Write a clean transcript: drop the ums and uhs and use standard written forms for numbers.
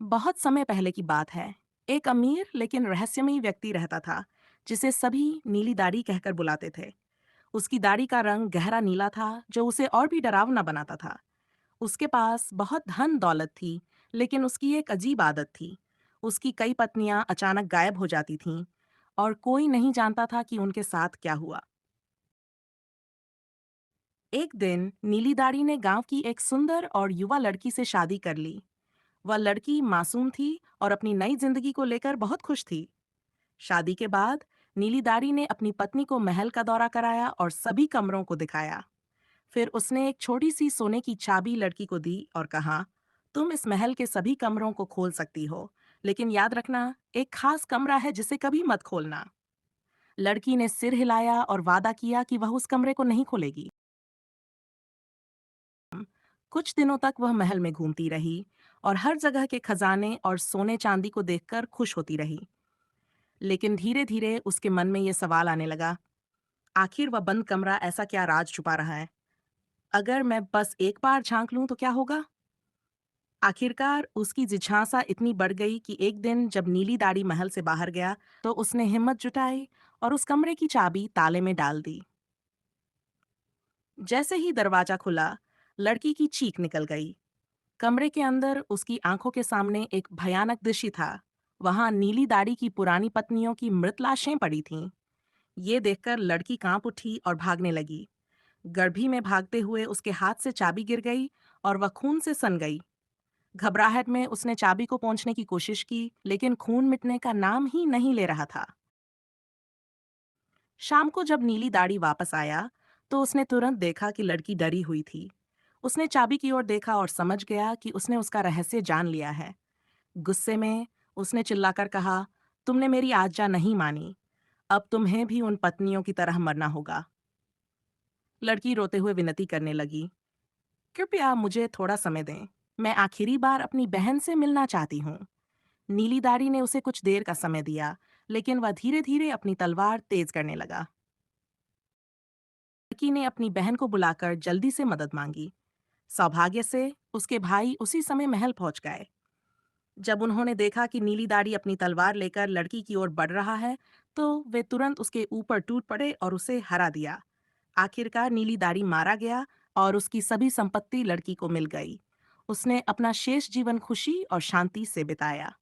बहुत समय पहले की बात है। एक अमीर लेकिन रहस्यमयी व्यक्ति रहता था, जिसे सभी नीली दाढ़ी कहकर बुलाते थे। उसकी दाढ़ी का रंग गहरा नीला था, जो उसे और भी डरावना बनाता था। उसके पास बहुत धन दौलत थी, लेकिन उसकी एक अजीब आदत थी। उसकी कई पत्नियां अचानक गायब हो जाती थीं, और कोई नहीं जानता था कि उनके साथ क्या हुआ। एक दिन नीली दाढ़ी ने गांव की एक सुंदर और युवा लड़की से शादी कर ली। वह लड़की मासूम थी और अपनी नई जिंदगी को लेकर बहुत खुश थी। शादी के बाद नीली दाढ़ी ने अपनी पत्नी को महल का दौरा कराया और सभी कमरों को दिखाया। फिर उसने एक छोटी सी सोने की चाबी लड़की को दी और कहा, तुम इस महल के सभी कमरों को खोल सकती हो, लेकिन याद रखना, एक खास कमरा है जिसे कभी मत खोलना। लड़की ने सिर हिलाया और वादा किया कि वह उस कमरे को नहीं खोलेगी। कुछ दिनों तक वह महल में घूमती रही और हर जगह के खजाने और सोने चांदी को देखकर खुश होती रही। लेकिन धीरे धीरे उसके मन में ये सवाल आने लगा, आखिर वह बंद कमरा ऐसा क्या राज छुपा रहा है? अगर मैं बस एक बार झांक लूं तो क्या होगा? आखिरकार उसकी जिज्ञासा इतनी बढ़ गई कि एक दिन जब नीली दाढ़ी महल से बाहर गया, तो उसने हिम्मत जुटाई और उस कमरे की चाबी ताले में डाल दी। जैसे ही दरवाजा खुला, लड़की की चीख निकल गई। कमरे के अंदर उसकी आंखों के सामने एक भयानक दृश्य था। वहां नीली दाढ़ी की पुरानी पत्नियों की मृत लाशें पड़ी थीं। ये देखकर लड़की कांप उठी और भागने लगी। गर्भी में भागते हुए उसके हाथ से चाबी गिर गई और वह खून से सन गई। घबराहट में उसने चाबी को पोंछने की कोशिश की, लेकिन खून मिटने का नाम ही नहीं ले रहा था। शाम को जब नीली दाढ़ी वापस आया, तो उसने तुरंत देखा कि लड़की डरी हुई थी। उसने चाबी की ओर देखा और समझ गया कि उसने उसका रहस्य जान लिया है। गुस्से में उसने चिल्लाकर कहा, तुमने मेरी आज्ञा नहीं मानी, अब तुम्हें भी उन पत्नियों की तरह मरना होगा। लड़की रोते हुए विनती करने लगी, कृपया मुझे थोड़ा समय दें, मैं आखिरी बार अपनी बहन से मिलना चाहती हूँ। नीली दाढ़ी ने उसे कुछ देर का समय दिया, लेकिन वह धीरे धीरे अपनी तलवार तेज करने लगा। लड़की ने अपनी बहन को बुलाकर जल्दी से मदद मांगी। सौभाग्य से उसके भाई उसी समय महल पहुंच गए। जब उन्होंने देखा कि नीली दाढ़ी अपनी तलवार लेकर लड़की की ओर बढ़ रहा है, तो वे तुरंत उसके ऊपर टूट पड़े और उसे हरा दिया। आखिरकार नीली दाढ़ी मारा गया और उसकी सभी संपत्ति लड़की को मिल गई। उसने अपना शेष जीवन खुशी और शांति से बिताया।